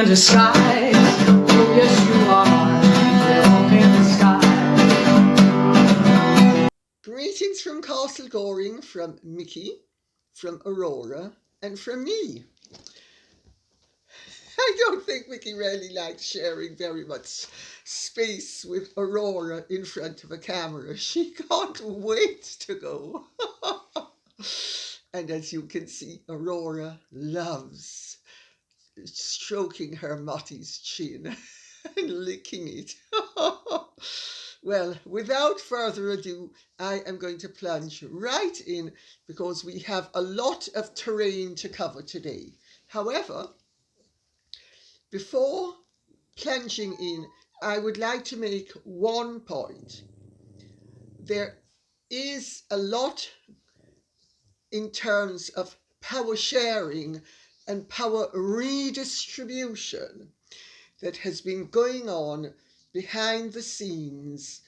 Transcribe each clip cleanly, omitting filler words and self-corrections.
disguise. Oh yes you are, they're all in disguise. Greetings from Castle Goring, from Mickey, from Aurora, and from me. I don't think Mickey really likes sharing very much space with Aurora in front of a camera. She can't wait to go. And as you can see, Aurora loves stroking her Mottie's chin and licking it. Well, without further ado, I am going to plunge right in because we have a lot of terrain to cover today. However, before plunging in, I would like to make one point. There is a lot in terms of power sharing and power redistribution that has been going on behind the scenes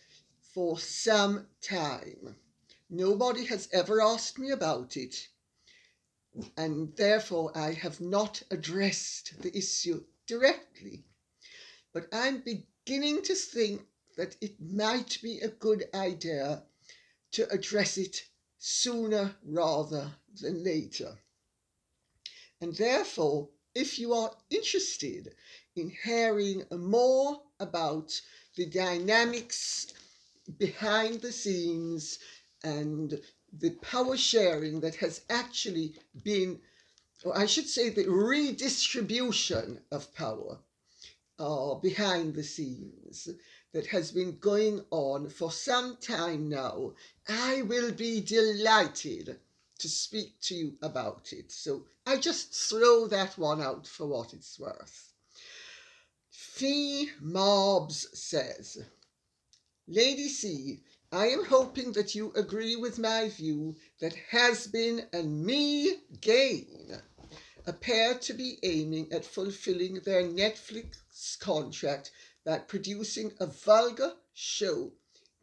for some time. Nobody has ever asked me about it, and therefore I have not addressed the issue directly. But I'm beginning to think that it might be a good idea to address it sooner rather than later. And therefore, if you are interested in hearing more about the dynamics behind the scenes and the power sharing that has actually been, or I should say the redistribution of power behind the scenes that has been going on for some time now, I will be delighted to speak to you about it. So I just throw that one out for what it's worth. Fee Marbs says, Lady C, I am hoping that you agree with my view that has-been and me gain appear to be aiming at fulfilling their Netflix contract by producing a vulgar show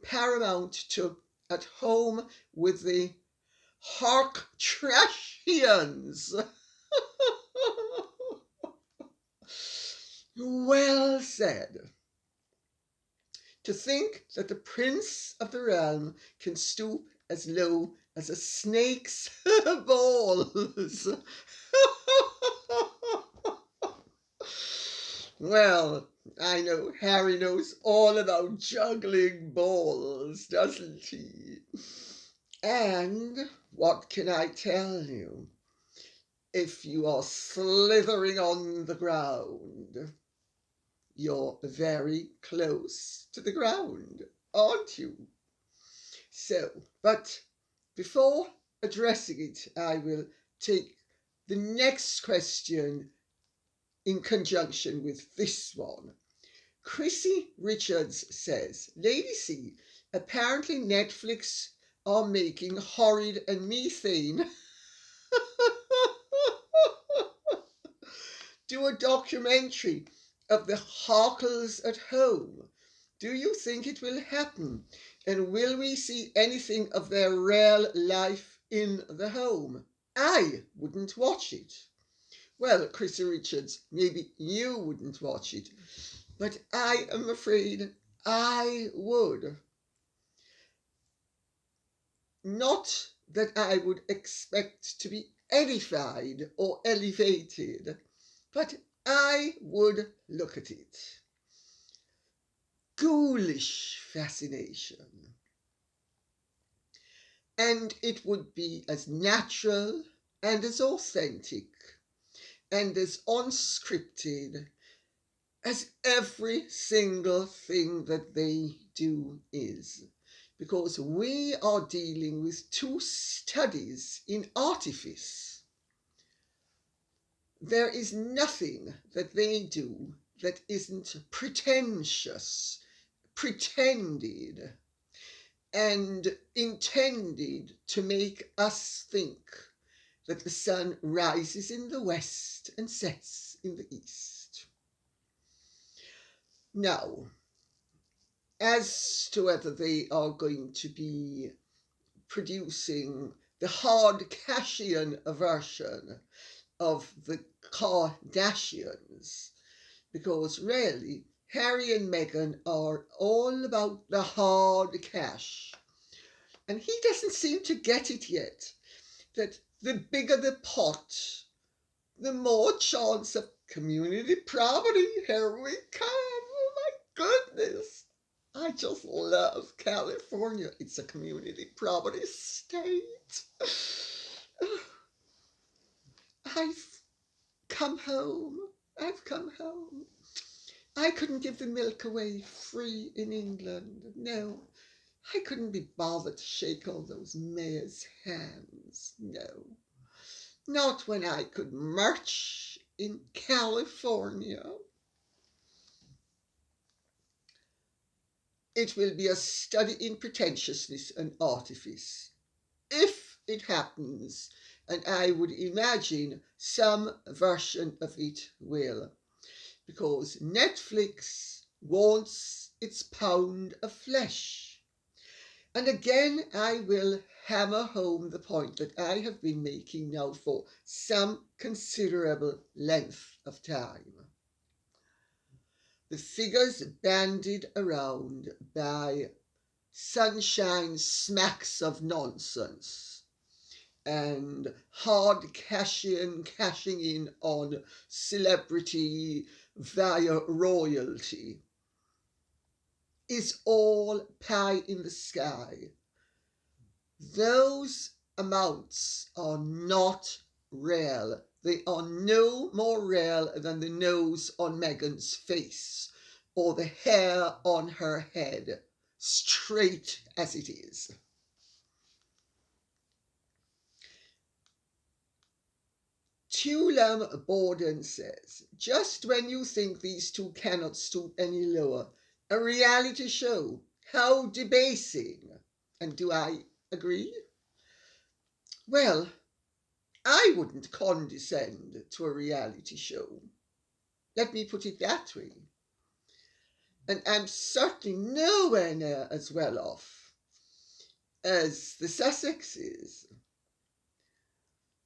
paramount to At Home with the Hardcashians. Well said. To think that the Prince of the Realm can stoop as low as a snake's balls. Well, I know Harry knows all about juggling balls, doesn't he? And what can I tell you? If you are slithering on the ground, you're very close to the ground, aren't you? So, but before addressing it, I will take the next question in conjunction with this one. Chrissy Richards says, Lady C, apparently Netflix are making Horrid and Methane do a documentary of the Harkles at home. Do you think it will happen? And will we see anything of their real life in the home? I wouldn't watch it. Well, Chrissy Richards, maybe you wouldn't watch it, but I am afraid I would. Not that I would expect to be edified or elevated, but I would look at it. Ghoulish fascination. And it would be as natural and as authentic and as unscripted as every single thing that they do is. Because we are dealing with two studies in artifice. There is nothing that they do that isn't pretentious, pretended, and intended to make us think that the sun rises in the west and sets in the east. Now, as to whether they are going to be producing the Hardcashian version of the Kardashians, because really Harry and Meghan are all about the hard cash. And he doesn't seem to get it yet, that the bigger the pot, the more chance of community property. Here we come. Oh my goodness. I just love California. It's a community property state. I've come home. I've come home. I couldn't give the milk away free in England. No, I couldn't be bothered to shake all those mayors' hands. No, not when I could march in California. It will be a study in pretentiousness and artifice, if it happens, and I would imagine some version of it will, because Netflix wants its pound of flesh. And again, I will hammer home the point that I have been making now for some considerable length of time. The figures bandied around by sunshine smacks of nonsense and Hardcashian cashing in on celebrity via royalty is all pie in the sky. Those amounts are not real. They are no more real than the nose on Meghan's face or the hair on her head, straight as it is. Tulam Borden says, just when you think these two cannot stoop any lower, a reality show, how debasing. And do I agree? Well, I wouldn't condescend to a reality show. Let me put it that way. And I'm certainly nowhere near as well off as the Sussexes.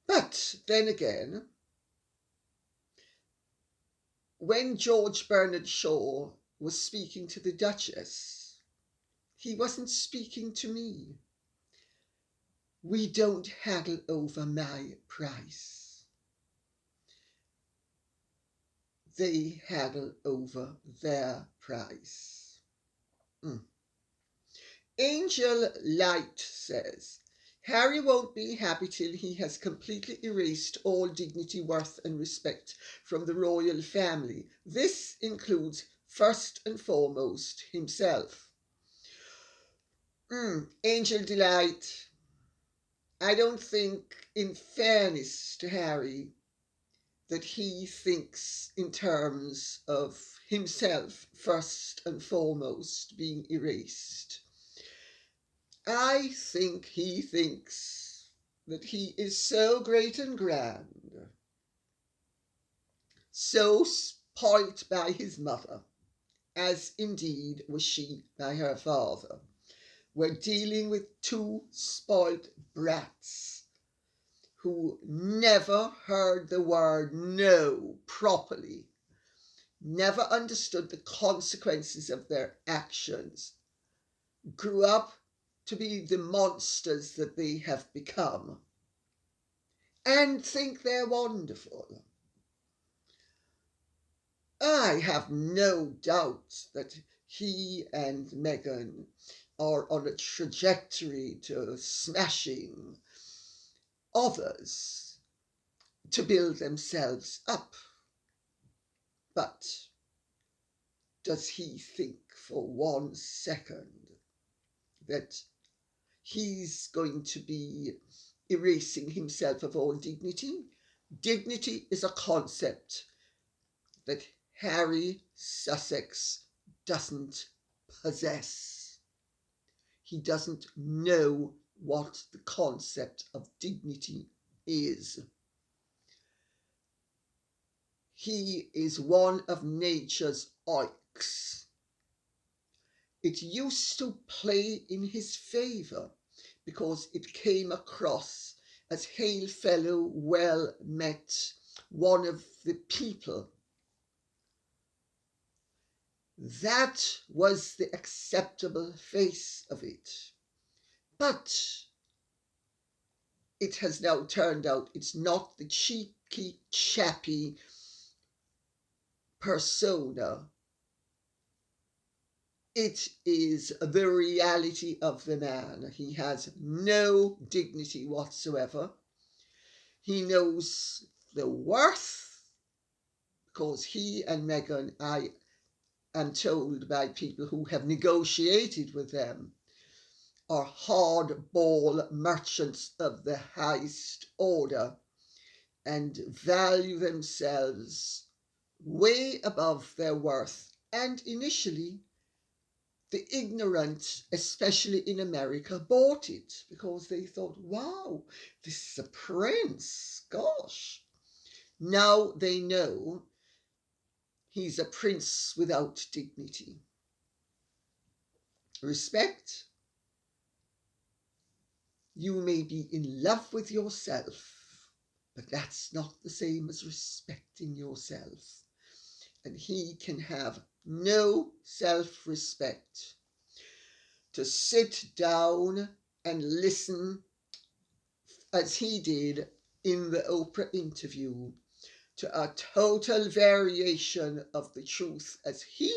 But then again, when George Bernard Shaw was speaking to the Duchess, he wasn't speaking to me. We don't haggle over my price. They haggle over their price. Angel Light says, Harry won't be happy till he has completely erased all dignity, worth and respect from the royal family. This includes, first and foremost, himself. Angel Delight, I don't think, in fairness to Harry, that he thinks in terms of himself first and foremost being erased. I think he thinks that he is so great and grand, so spoilt by his mother, as indeed was she by her father. We're dealing with two spoilt brats who never heard the word no properly, never understood the consequences of their actions, grew up to be the monsters that they have become, and think they're wonderful. I have no doubt that he and Meghan are on a trajectory to smashing others to build themselves up. But does he think for 1 second that he's going to be erasing himself of all dignity? Dignity is a concept that Harry Sussex doesn't possess. He doesn't know what the concept of dignity is. He is one of nature's oiks. It used to play in his favour because it came across as hail fellow, well met, one of the people. That was the acceptable face of it. But it has now turned out it's not the cheeky, chappy persona. It is the reality of the man. He has no dignity whatsoever. He knows the worth, because he and Meghan, I am told by people who have negotiated with them, are hardball merchants of the highest order and value themselves way above their worth. And initially, the ignorant, especially in America, bought it because they thought, wow, this is a prince, gosh. Now they know he's a prince without dignity. Respect. You may be in love with yourself, but that's not the same as respecting yourself. And he can have no self-respect to sit down and listen, as he did in the Oprah interview, to a total variation of the truth as he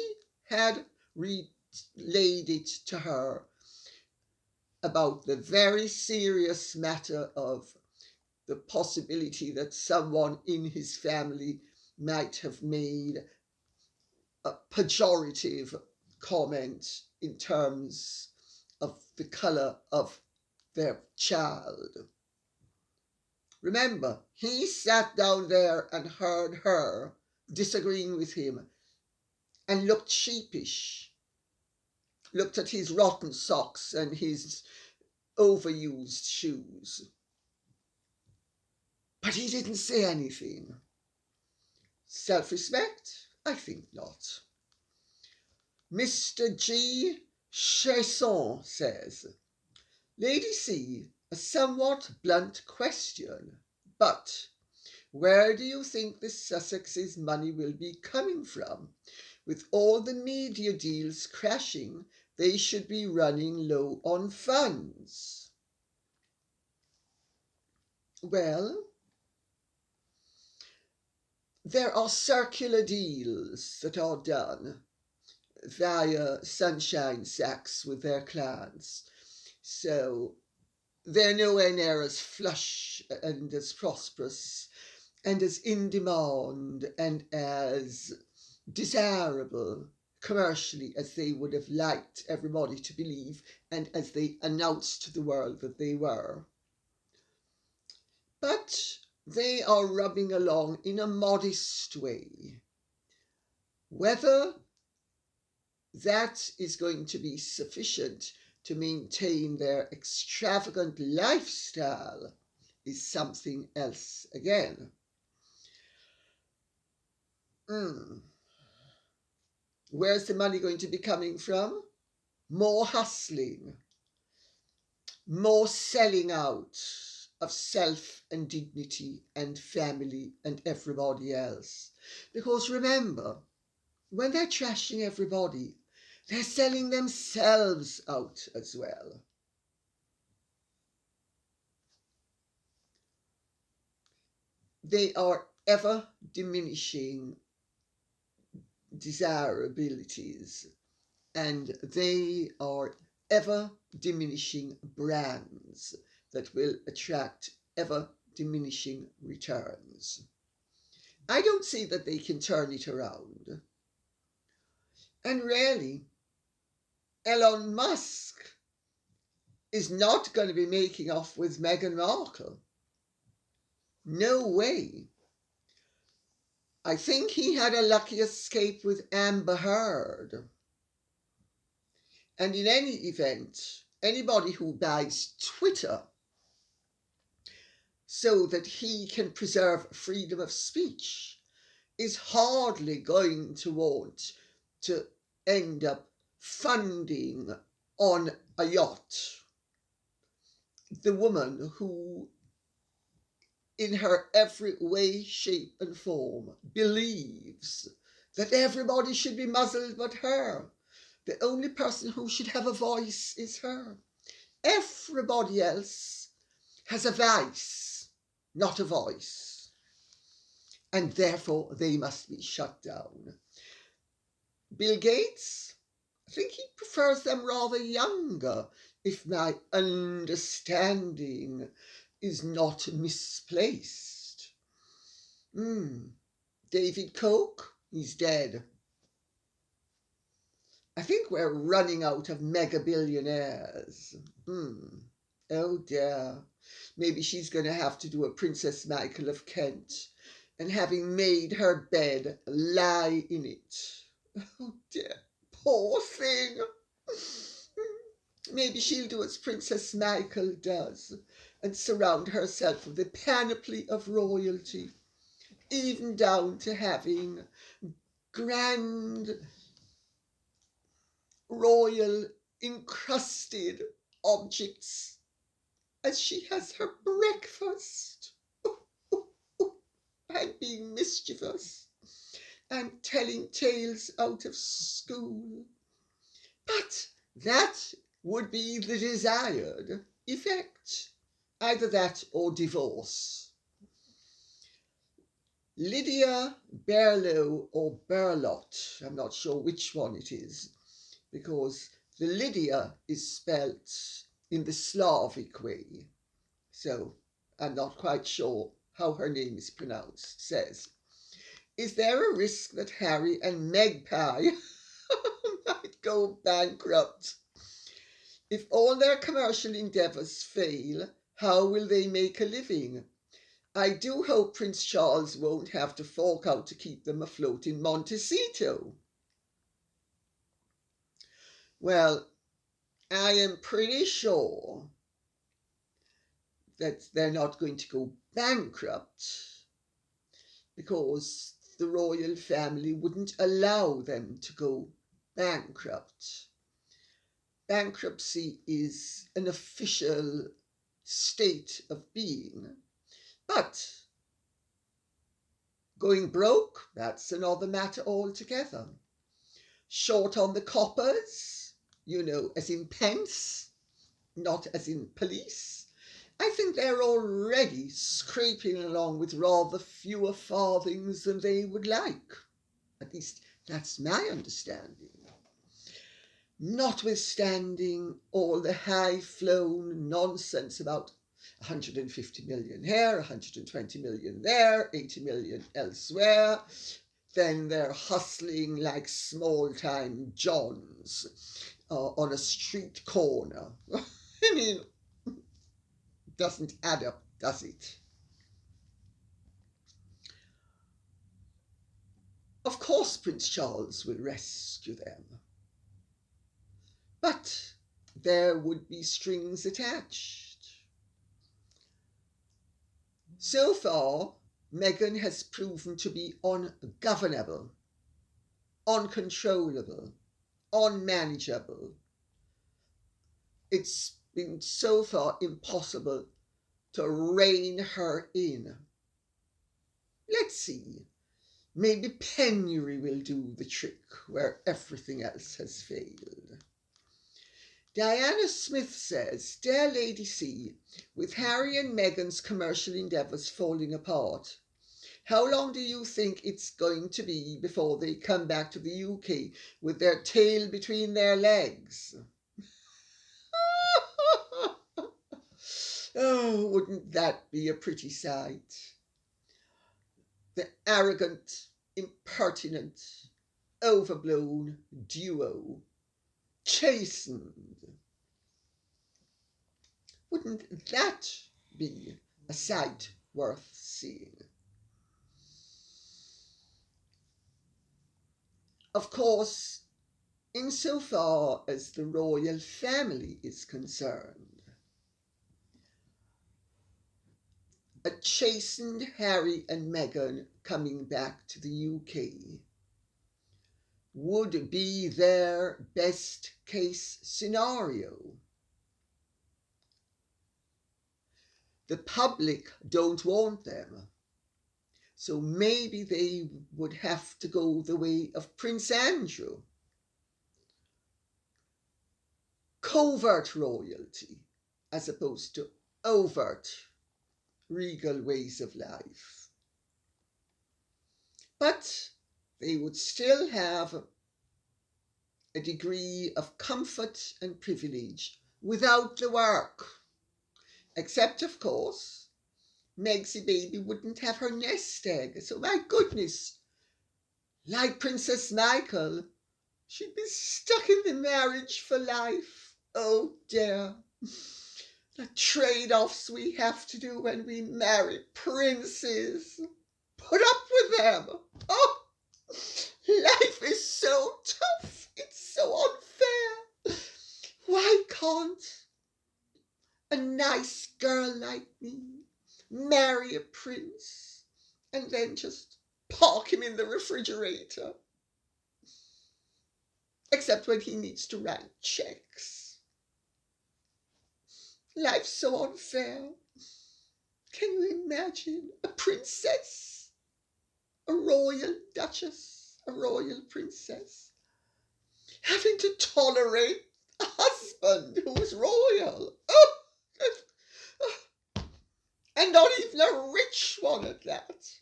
had relayed it to her about the very serious matter of the possibility that someone in his family might have made a pejorative comment in terms of the colour of their child. Remember, he sat down there and heard her disagreeing with him and looked sheepish, looked at his rotten socks and his overused shoes. But he didn't say anything. Self-respect? I think not. Mr. G. Chesson says, Lady C, a somewhat blunt question, but where do you think the Sussexes' money will be coming from? With all the media deals crashing, they should be running low on funds. Well, there are circular deals that are done via sunshine sacks with their clans. So they're nowhere near as flush and as prosperous and as in demand and as desirable commercially as they would have liked everybody to believe and as they announced to the world that they were. But they are rubbing along in a modest way. Whether that is going to be sufficient to maintain their extravagant lifestyle is something else again. Where's the money going to be coming from? More hustling, more selling out of self and dignity and family and everybody else. Because remember, when they're trashing everybody, they're selling themselves out as well. They are ever diminishing desirabilities, and they are ever diminishing brands that will attract ever diminishing returns. I don't see that they can turn it around. And really, Elon Musk is not going to be making off with Meghan Markle. No way. I think he had a lucky escape with Amber Heard. And in any event, anybody who buys Twitter so that he can preserve freedom of speech is hardly going to want to end up funding on a yacht the woman who, in her every way, shape and form, believes that everybody should be muzzled but her. The only person who should have a voice is her. Everybody else has a vice, not a voice, and therefore they must be shut down. Bill Gates, I think he prefers them rather younger, if my understanding is not misplaced. David Koch, he's dead. I think we're running out of mega billionaires. Oh dear. Maybe she's going to have to do a Princess Michael of Kent, and having made her bed, lie in it. Oh dear, poor thing. Maybe she'll do as Princess Michael does and surround herself with the panoply of royalty, even down to having grand royal encrusted objects as she has her breakfast and being mischievous and telling tales out of school. But that would be the desired effect, either that or divorce. Lydia Berlow or Berlot, I'm not sure which one it is, because the Lydia is spelt in the Slavic way, so I'm not quite sure how her name is pronounced, says, is there a risk that Harry and Megpie might go bankrupt? If all their commercial endeavours fail, how will they make a living? I do hope Prince Charles won't have to fork out to keep them afloat in Montecito. Well, I am pretty sure that they're not going to go bankrupt because the royal family wouldn't allow them to go bankrupt. Bankruptcy is an official state of being, but going broke, that's another matter altogether. Short on the coppers, as in pence, not as in police. I think they're already scraping along with rather fewer farthings than they would like. At least that's my understanding. Notwithstanding all the high-flown nonsense about 150 million here, 120 million there, 80 million elsewhere, then they're hustling like small-time Johns on a street corner. I mean, doesn't add up, does it? Of course Prince Charles will rescue them, but there would be strings attached. So far, Meghan has proven to be ungovernable, uncontrollable, unmanageable. It's been so far impossible to rein her in. Let's see, maybe penury will do the trick where everything else has failed. Diana Smith says, Dear Lady C, with Harry and Meghan's commercial endeavours falling apart, how long do you think it's going to be before they come back to the UK with their tail between their legs? Oh, wouldn't that be a pretty sight? The arrogant, impertinent, overblown duo, chastened. Wouldn't that be a sight worth seeing? Of course, insofar as the royal family is concerned, a chastened Harry and Meghan coming back to the UK would be their best case scenario. The public don't want them. So maybe they would have to go the way of Prince Andrew. Covert royalty as opposed to overt regal ways of life. But they would still have a degree of comfort and privilege without the work. Except, of course, Megsy baby wouldn't have her nest egg. So my goodness, like Princess Michael, she'd be stuck in the marriage for life. Oh dear. The trade-offs we have to do when we marry princes. Put up with them. Oh, life is so tough. It's so unfair. Why can't a nice girl like me marry a prince and then just park him in the refrigerator? Except when he needs to write checks. Life's so unfair. Can you imagine a princess, a royal duchess, a royal princess, having to tolerate a husband who is royal? Oh, and not even a rich one at that.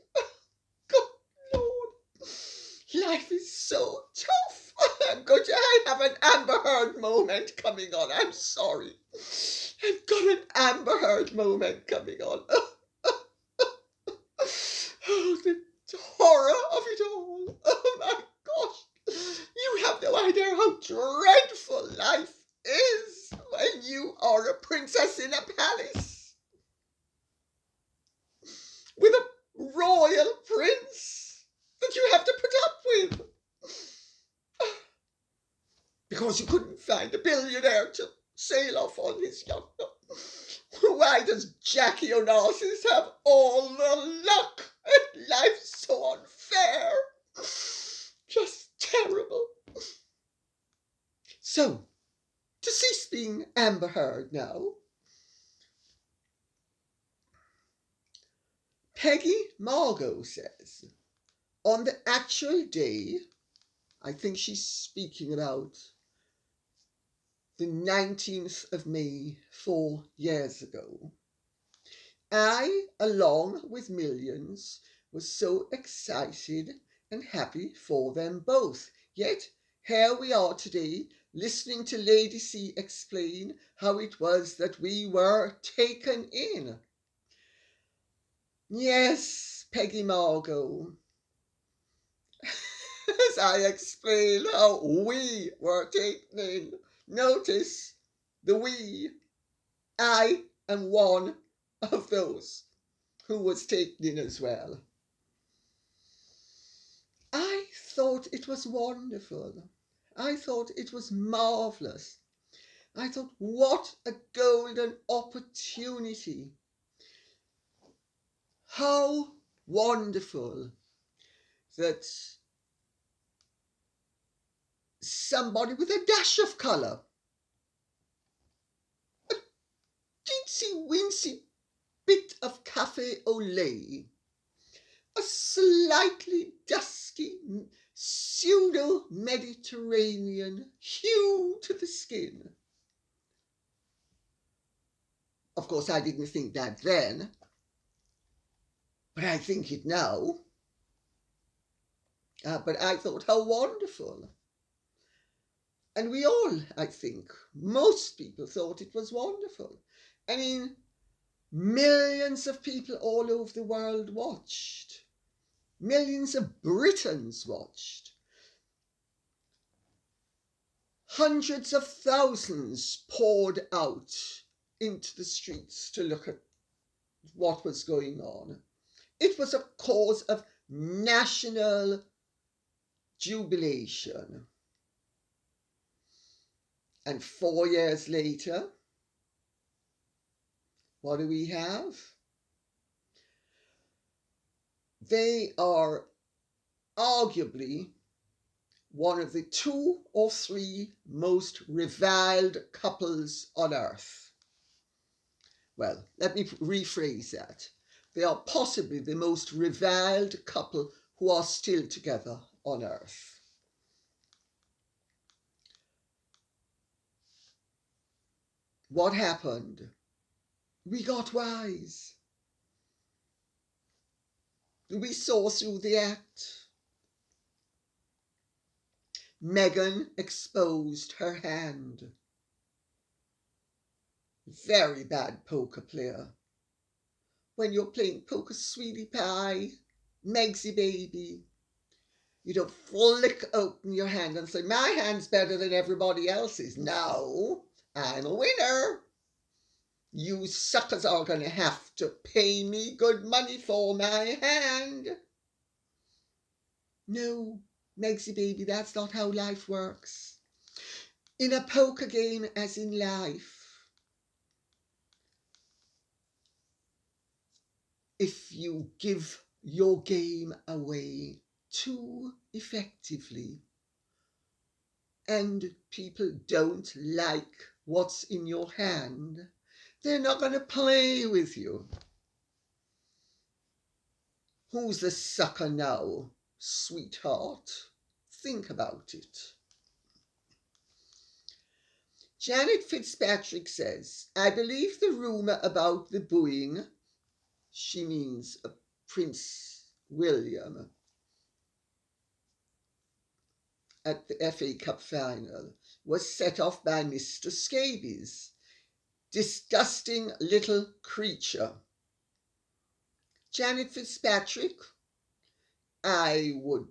Good Lord, life is so tough. I have an Amber Heard moment coming on. I'm sorry. I've got an Amber Heard moment coming on. Oh, the horror of it all. Oh my gosh. You have no idea how dreadful life is when you are a princess in a palace with a royal prince that you have to put up with. Because you couldn't find a billionaire to sail off on his yacht. Why does Jackie Onassis have all the luck? And life's so unfair. Just terrible. So, to cease being Amber Heard now, Peggy Margot says, on the actual day, I think she's speaking about the 19th of May, 4 years ago, I, along with millions, was so excited and happy for them both. Yet, here we are today, listening to Lady C explain how it was that we were taken in. Yes, Peggy Margot. As I explain how we were taken in. Notice the we. I am one of those who was taken in as well. I thought it was wonderful. I thought it was marvellous. I thought, what a golden opportunity. How wonderful that somebody with a dash of colour, a teensy weensy bit of cafe au lait, a slightly dusky pseudo-Mediterranean hue to the skin. Of course, I didn't think that then, but I think it now. But I thought, how wonderful. And we all, I think, most people thought it was wonderful. I mean, millions of people all over the world watched. Millions of Britons watched. Hundreds of thousands poured out into the streets to look at what was going on. It was a cause of national jubilation. And 4 years later, what do we have? They are arguably one of the 2 or 3 most reviled couples on earth. Well, let me rephrase that. They are possibly the most reviled couple who are still together on earth. What happened? We got wise. We saw through the act. Meghan exposed her hand. Very bad poker player. When you're playing poker, sweetie pie, Megsy baby, you don't flick open your hand and say, my hand's better than everybody else's. No, I'm a winner. You suckers are going to have to pay me good money for my hand. No, Megsy baby, that's not how life works. In a poker game as in life, if you give your game away too effectively and people don't like what's in your hand, they're not going to play with you. Who's the sucker now, sweetheart? Think about it. Janet Fitzpatrick says, I believe the rumour about the booing, she means Prince William, at the FA Cup final, was set off by Mr. Scabies. Disgusting little creature. Janet Fitzpatrick, I would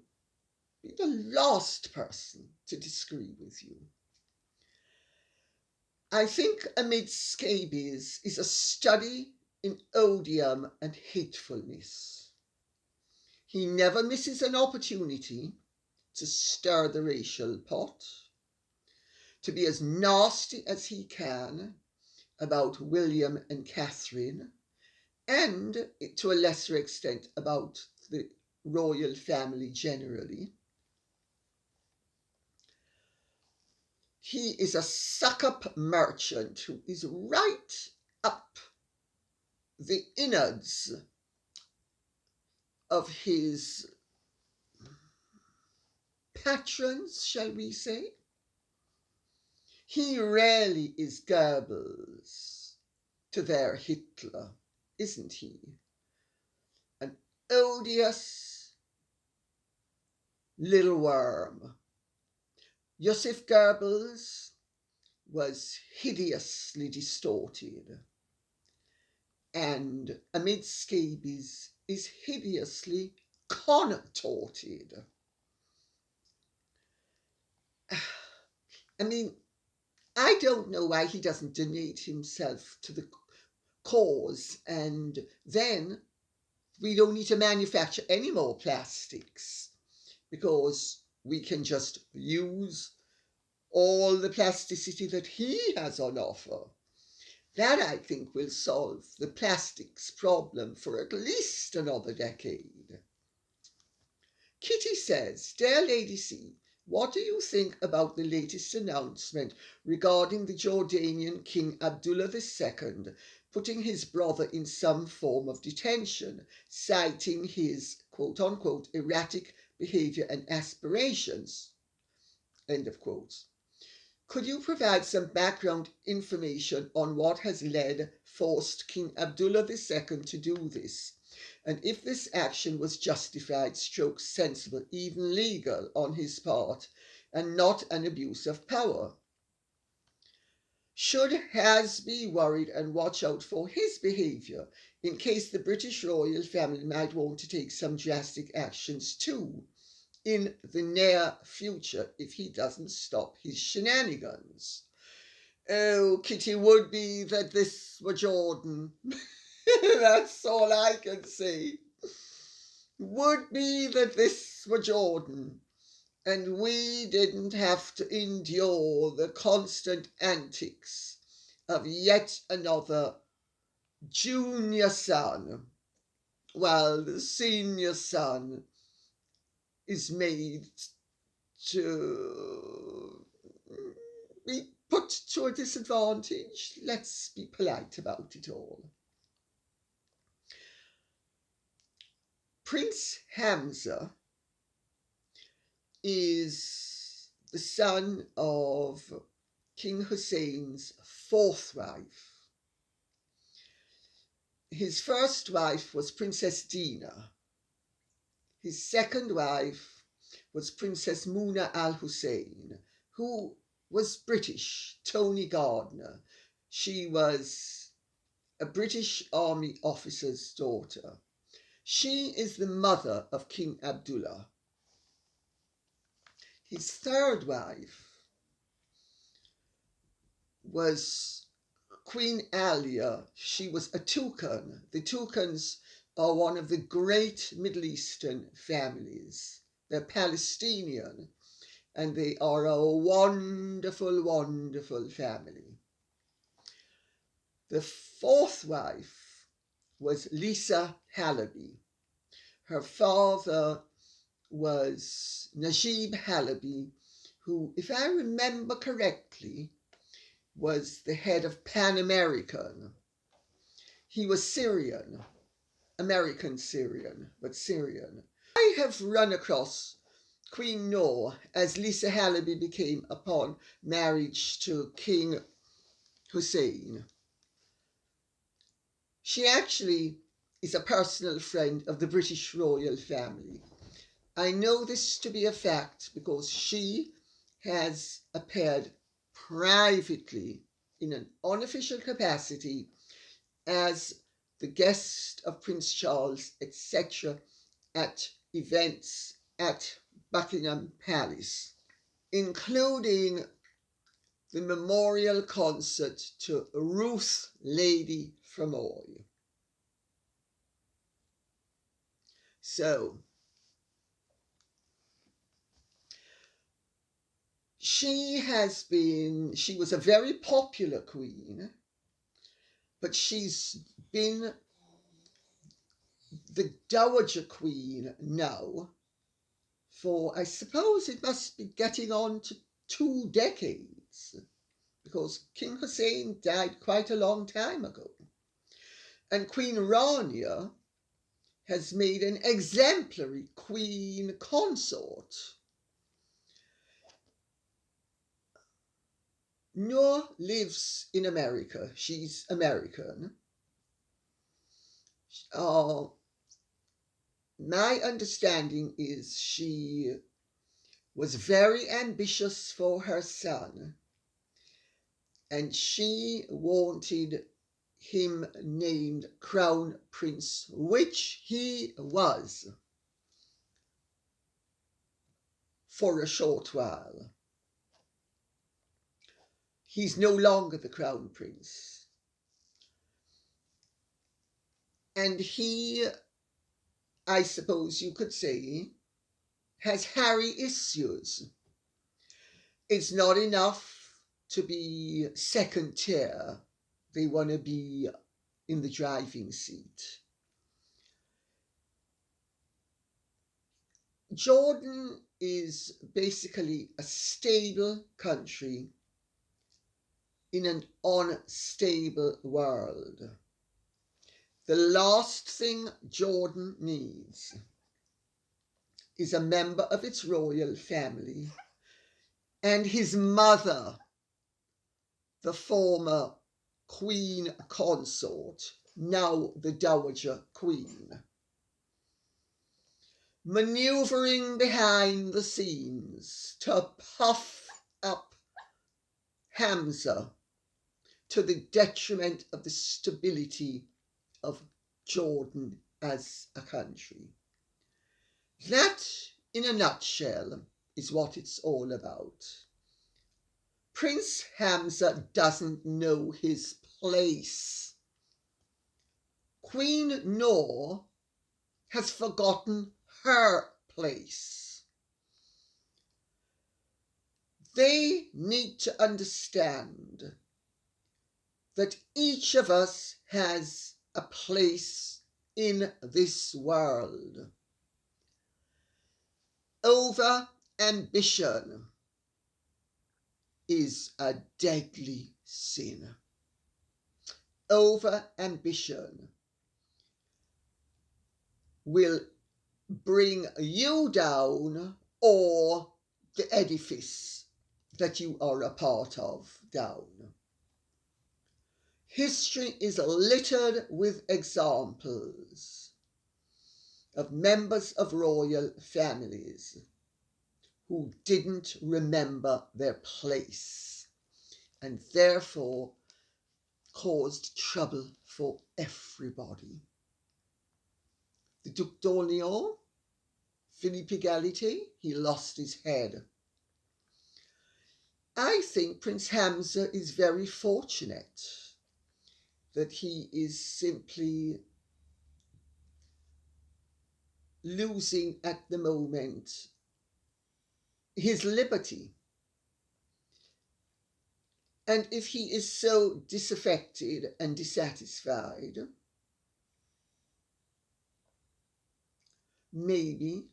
be the last person to disagree with you. I think Amidst Scabies is a study in odium and hatefulness. He never misses an opportunity to stir the racial pot, to be as nasty as he can about William and Catherine, and to a lesser extent about the royal family generally. He is a suck-up merchant who is right up the innards of his patrons, shall we say. He really is Goebbels to their Hitler, isn't he? An odious little worm. Joseph Goebbels was hideously distorted, and Amidst Scabies is hideously contorted. I mean, I don't know why he doesn't donate himself to the cause, and then we don't need to manufacture any more plastics because we can just use all the plasticity that he has on offer. That, I think, will solve the plastics problem for at least another decade. Kitty says, Dear Lady C, what do you think about the latest announcement regarding the Jordanian King Abdullah II putting his brother in some form of detention, citing his quote-unquote erratic behaviour and aspirations? End of quotes. Could you provide some background information on what has forced King Abdullah II to do this, and if this action was justified, sensible, even legal on his part, and not an abuse of power? Should Has be worried and watch out for his behaviour in case the British royal family might want to take some drastic actions too in the near future if he doesn't stop his shenanigans? Oh, Kitty, would be that this were Jordan. That's all I can say. Would be that this were Jordan, and we didn't have to endure the constant antics of yet another junior son, while the senior son is made to be put to a disadvantage. Let's be polite about it all. Prince Hamza is the son of King Hussein's fourth wife. His first wife was Princess Dina. His second wife was Princess Muna al-Hussein, who was British, Tony Gardner. She was a British army officer's daughter. She is the mother of King Abdullah. His third wife was Queen Alia. She was a Toucan. The Toucans are one of the great Middle Eastern families. They're Palestinian, and they are a wonderful, wonderful family. The fourth wife was Lisa Halaby. Her father was Najib Halaby, who, if I remember correctly, was the head of Pan American. He was Syrian, American Syrian, but Syrian. I have run across Queen Noor as Lisa Halaby became upon marriage to King Hussein. She actually is a personal friend of the British royal family. I know this to be a fact because she has appeared privately in an unofficial capacity as the guest of Prince Charles, etc., at events at Buckingham Palace, including the memorial concert to Ruth, Lady Fermoy. So, she was a very popular queen, but she's been the Dowager Queen now for, I suppose it must be getting on to 2 decades, because King Hussein died quite a long time ago. And Queen Rania has made an exemplary queen consort. Noor lives in America. She's American. My understanding is she was very ambitious for her son, and she wanted him named Crown Prince, which he was for a short while. He's no longer the Crown Prince. And he, I suppose you could say, has Harry issues. It's not enough to be second tier. They want to be in the driving seat. Jordan is basically a stable country in an unstable world. The last thing Jordan needs is a member of its royal family and his mother, the former queen consort, now the Dowager Queen, manoeuvring behind the scenes to puff up Hamza to the detriment of the stability of Jordan as a country. That, in a nutshell, is what it's all about. Prince Hamza doesn't know his place. Queen Noor has forgotten her place. They need to understand that each of us has a place in this world. Over ambition is a deadly sin. Over ambition will bring you down or the edifice that you are a part of down. History is littered with examples of members of royal families who didn't remember their place and therefore caused trouble for everybody. The Duc d'Orléans, Philippe Égalité, he lost his head. I think Prince Hamza is very fortunate that he is simply losing at the moment his liberty. And if he is so disaffected and dissatisfied, maybe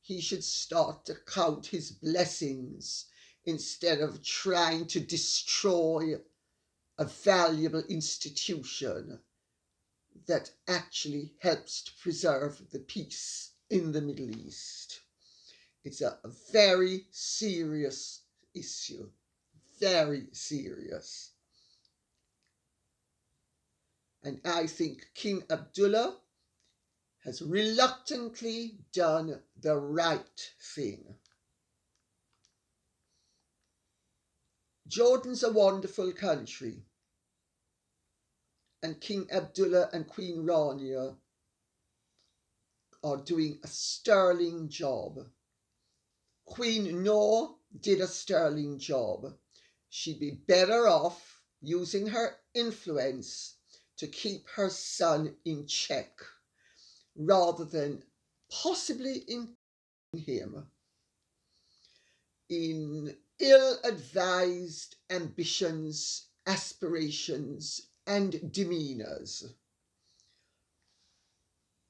he should start to count his blessings instead of trying to destroy a valuable institution that actually helps to preserve the peace in the Middle East. It's a very serious issue, very serious. And I think King Abdullah has reluctantly done the right thing. Jordan's a wonderful country, and King Abdullah and Queen Rania are doing a sterling job. Queen Noor did a sterling job. She'd be better off using her influence to keep her son in check rather than possibly in him in ill-advised ambitions, aspirations, and demeanours.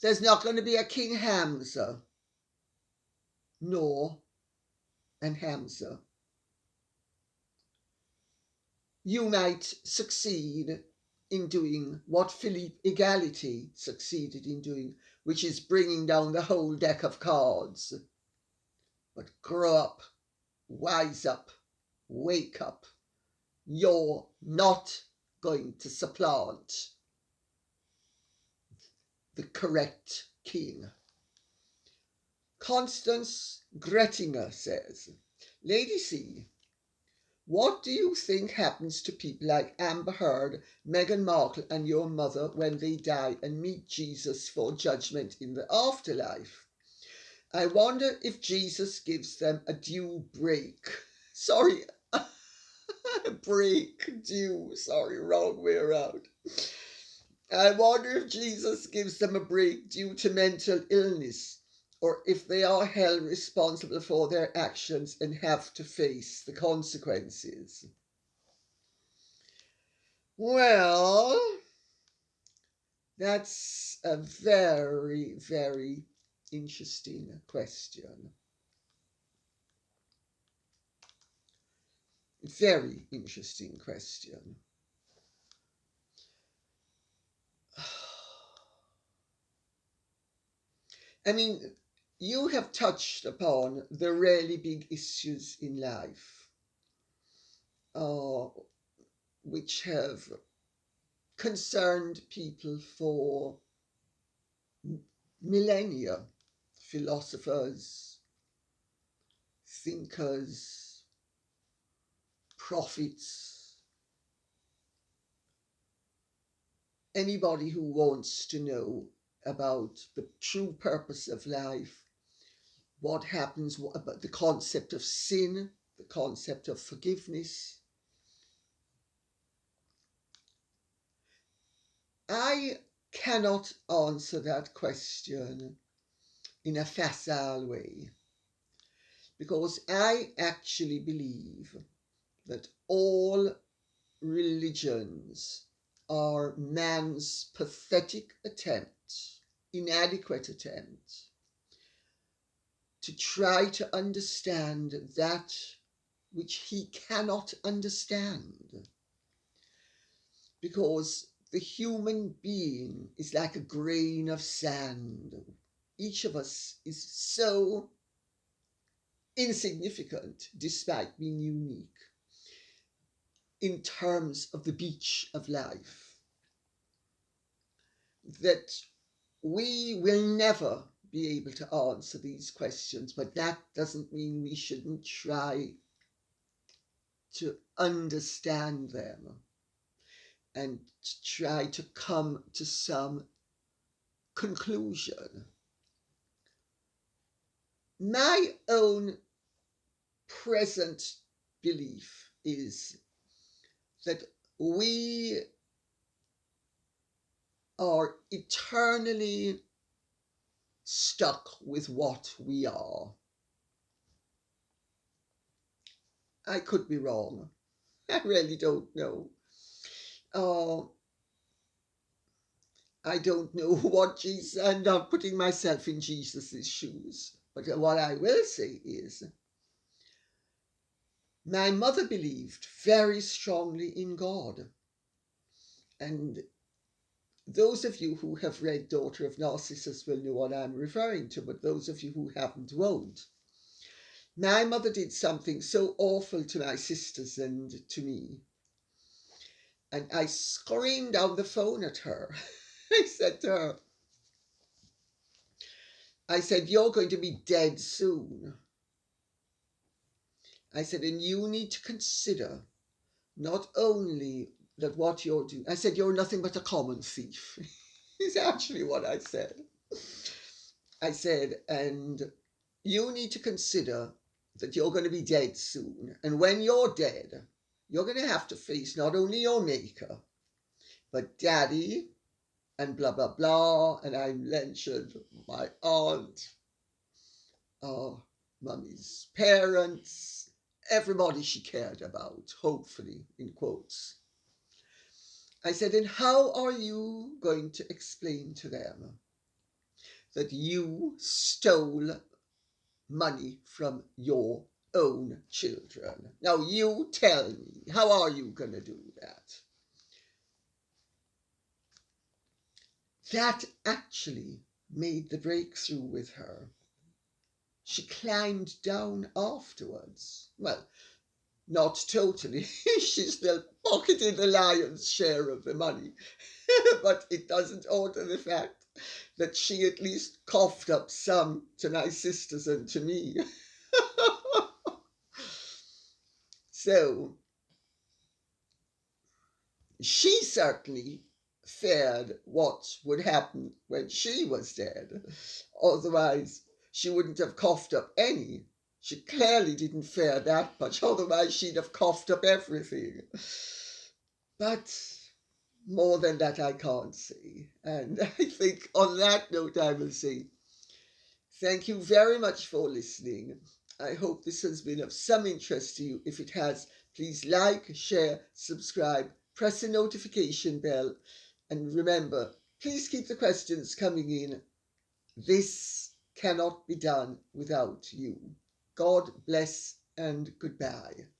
There's not going to be a King Hamza, Noor and Hamza. You might succeed in doing what Philippe Égalité succeeded in doing, which is bringing down the whole deck of cards. But grow up, wise up, wake up. You're not going to supplant the correct king. Constance Grettinger says, Lady C, what do you think happens to people like Amber Heard, Meghan Markle and your mother when they die and meet Jesus for judgment in the afterlife? I wonder if Jesus gives them a due break. Sorry, break, due, sorry, wrong way around. I wonder if Jesus gives them a break due to mental illness, or if they are held responsible for their actions and have to face the consequences. Well, that's a very, very interesting question. Very interesting question. I mean, you have touched upon the really big issues in life, which have concerned people for millennia. Philosophers, thinkers, prophets, anybody who wants to know about the true purpose of life, what happens about the concept of sin, the concept of forgiveness. I cannot answer that question in a facile way, because I actually believe that all religions are man's pathetic attempt, inadequate attempt, to try to understand that which he cannot understand. Because the human being is like a grain of sand. each of us is so insignificant despite being unique in terms of the beach of life, that we will never be able to answer these questions, but that doesn't mean we shouldn't try to understand them and try to come to some conclusion. My own present belief is that we are eternally stuck with what we are. I could be wrong. I really don't know. I don't know what Jesus, I'm not putting myself in Jesus's shoes, but what I will say is my mother believed very strongly in God. And those of you who have read Daughter of Narcissus will know what I'm referring to, but those of you who haven't won't. My mother did something so awful to my sisters and to me. And I screamed down the phone at her. I said to her, you're going to be dead soon. I said, and you need to consider not only that what you're doing, I said, you're nothing but a common thief. Is actually what I said. I said, and you need to consider that you're going to be dead soon. And when you're dead, you're going to have to face not only your maker, but daddy and blah, blah, blah. And I mentioned my aunt, mummy's parents, everybody she cared about, hopefully, in quotes. I said, and how are you going to explain to them that you stole money from your own children? Now you tell me, how are you going to do that? That actually made the breakthrough with her. She climbed down afterwards. Well, not totally. She still pocketed the lion's share of the money. But it doesn't alter the fact that she at least coughed up some to my sisters and to me. So she certainly feared what would happen when she was dead. Otherwise, she wouldn't have coughed up any. She clearly didn't fear that much, otherwise she'd have coughed up everything. But more than that I can't say. And I think on that note I will say thank you very much for listening. I hope this has been of some interest to you. If it has, please like, share, subscribe, press the notification bell, and remember, please keep the questions coming in. This cannot be done without you. God bless and goodbye.